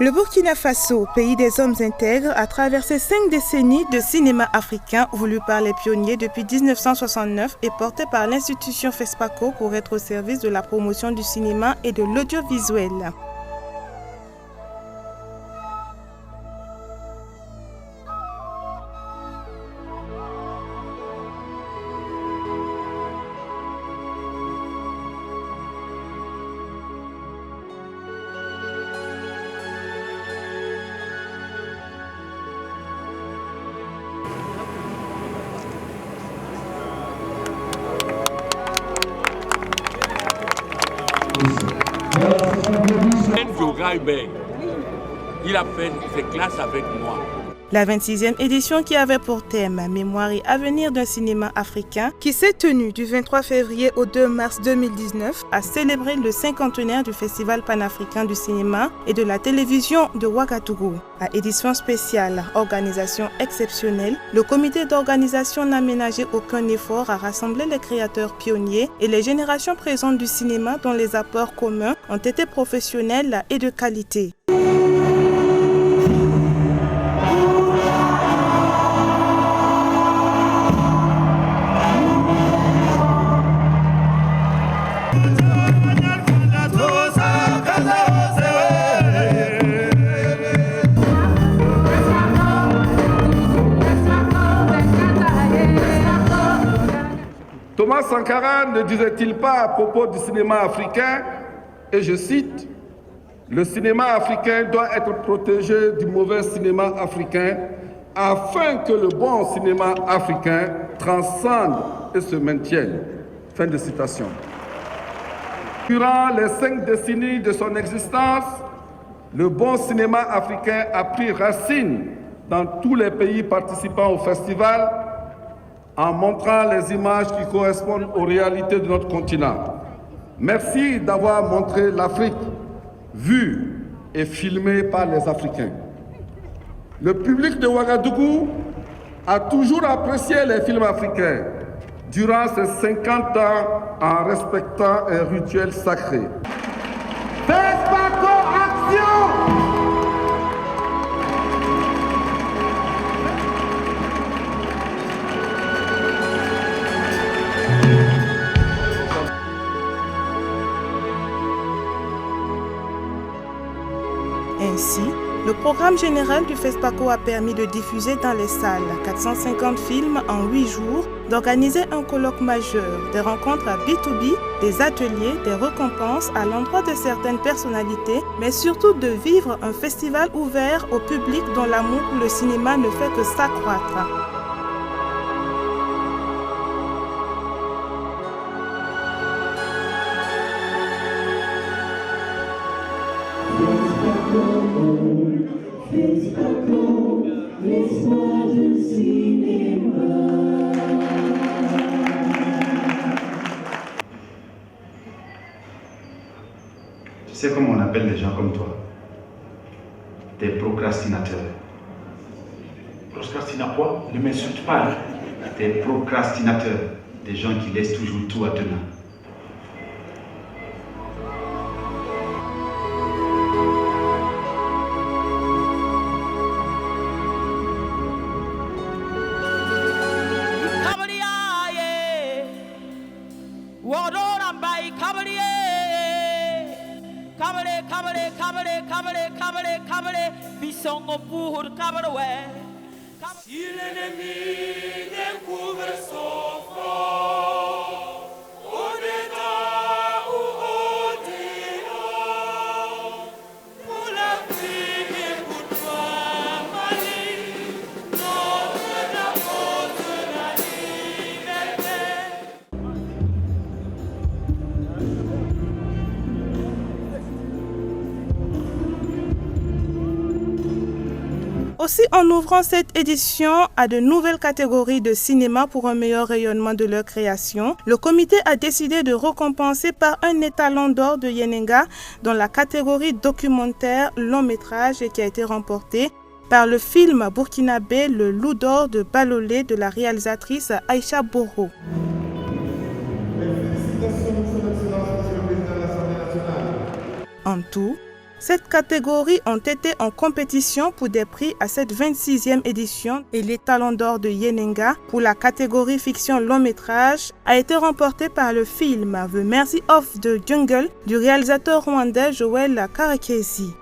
Le Burkina Faso, pays des hommes intègres, a traversé 5 décennies de cinéma africain voulu par les pionniers depuis 1969 et porté par l'institution FESPACO pour être au service de la promotion du cinéma et de l'audiovisuel. Il a fait ses classes avec moi. La 26e édition qui avait pour thème « Mémoire et avenir d'un cinéma africain » qui s'est tenue du 23 février au 2 mars 2019 a célébré le 50e du Festival panafricain du cinéma et de la télévision de Ouagadougou. À édition spéciale, organisation exceptionnelle, le comité d'organisation n'a ménagé aucun effort à rassembler les créateurs pionniers et les générations présentes du cinéma dont les apports communs ont été professionnels et de qualité. Thomas Sankara ne disait-il pas à propos du cinéma africain, et je cite, « Le cinéma africain doit être protégé du mauvais cinéma africain afin que le bon cinéma africain transcende et se maintienne. » Fin de citation. Durant les 5 décennies de son existence, le bon cinéma africain a pris racine dans tous les pays participant au festival en montrant les images qui correspondent aux réalités de notre continent. Merci d'avoir montré l'Afrique, vue et filmée par les Africains. Le public de Ouagadougou a toujours apprécié les films africains durant ces 50 ans en respectant un rituel sacré. FESPACO Action! Ainsi, le programme général du FESPACO a permis de diffuser dans les salles 450 films en 8 jours, d'organiser un colloque majeur, des rencontres à B2B, des ateliers, des récompenses à l'endroit de certaines personnalités, mais surtout de vivre un festival ouvert au public dont l'amour pour le cinéma ne fait que s'accroître. Tu sais comment on appelle les gens comme toi? Des procrastinateurs. Procrastinateur quoi? Ne m'insulte pas. Hein? Des procrastinateurs. Des gens qui laissent toujours tout à demain. Si l'ennemi découvre son front, au-delà ou au-delà, pour l'Afrique et pour toi, Mali, notre drapeau de la liberté. Aussi, en ouvrant cette édition à de nouvelles catégories de cinéma pour un meilleur rayonnement de leur création, le comité a décidé de récompenser par un étalon d'or de Yenenga dans la catégorie documentaire long métrage et qui a été remporté par le film burkinabé Le Loup d'or de Balolé de la réalisatrice Aïcha Boro. En tout, 7 catégories ont été en compétition pour des prix à cette 26e édition et les Talons d'or de Yenenga pour la catégorie fiction long métrage a été remporté par le film The Mercy of the Jungle du réalisateur rwandais Joel Karekezi.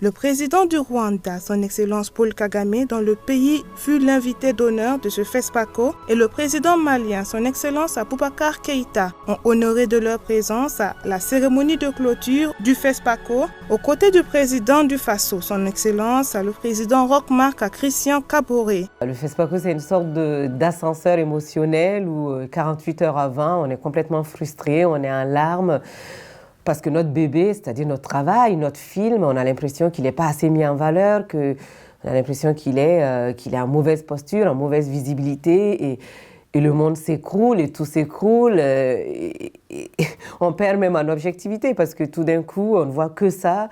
Le président du Rwanda, son Excellence Paul Kagame, dont le pays fut l'invité d'honneur de ce FESPACO, et le président malien, son Excellence Aboubacar Keïta, ont honoré de leur présence à la cérémonie de clôture du FESPACO, aux côtés du président du Faso, son Excellence le président Roch-Marc Christian Kaboré. Le FESPACO, c'est une sorte d'ascenseur émotionnel où 48 heures avant, on est complètement frustré, on est en larmes. Parce que notre bébé, c'est-à-dire notre travail, notre film, on a l'impression qu'il n'est pas assez mis en valeur, on a l'impression qu'il est en mauvaise posture, en mauvaise visibilité, et le monde s'écroule, et tout s'écroule, et on perd même en objectivité, parce que tout d'un coup, on ne voit que ça.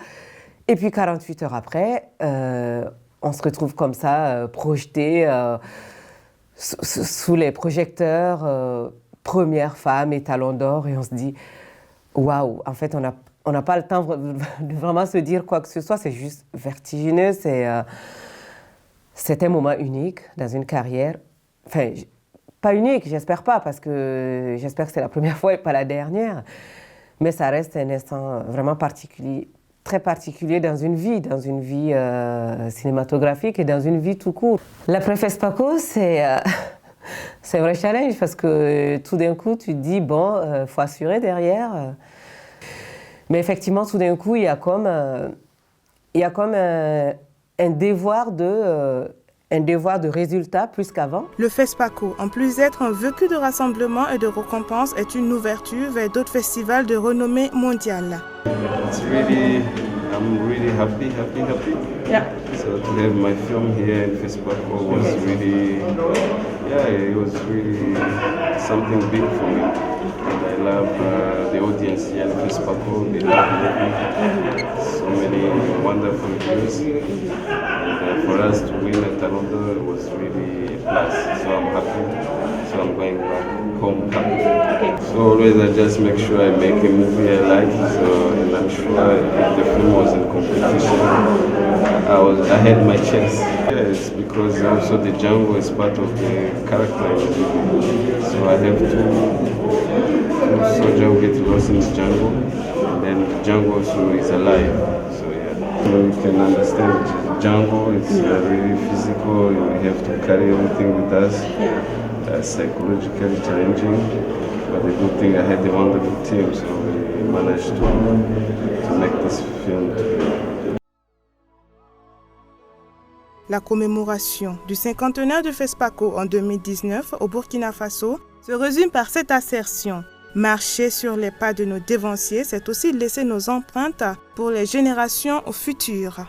Et puis 48 heures après, on se retrouve comme ça, projeté sous les projecteurs, première femme et Talons d'or, et on se dit... Waouh, en fait, on n'a pas le temps de vraiment se dire quoi que ce soit, c'est juste vertigineux, c'est un moment unique dans une carrière. Enfin, pas unique, j'espère pas, parce que j'espère que c'est la première fois et pas la dernière, mais ça reste un instant vraiment particulier, très particulier dans une vie cinématographique et dans une vie tout court. L'après-FESPACO, c'est un vrai challenge parce que tout d'un coup, tu te dis, bon, faut assurer derrière. Mais effectivement, tout d'un coup, il y a comme un devoir de résultat plus qu'avant. Le FESPACO, en plus d'être un vécu de rassemblement et de récompense, est une ouverture vers d'autres festivals de renommée mondiale. I'm really happy. Yeah. So to have my film here in FESPACO was really, it was really something big for me. And I love the audience here in FESPACO. They love me. So many wonderful views. And for us to win a Talons d'or was really a plus. So I'm happy. So I'm going back home happy. Okay. So always I just make sure I make a movie I like. So and I'm sure if the film was in competition, I had my chance. Yeah, it's because also the jungle is part of the character in the movie. So I have to soldier will get lost in the jungle, and then the jungle also is alive. So yeah, so you can understand the jungle. It's really physical. We have to carry everything with us. Psychologically challenging, but the good thing I had a wonderful team, so we managed to make this film. La commémoration du cinquantenaire du FESPACO en 2019 au Burkina Faso se résume par cette assertion. Marcher sur les pas de nos dévanciers, c'est aussi laisser nos empreintes pour les générations futures.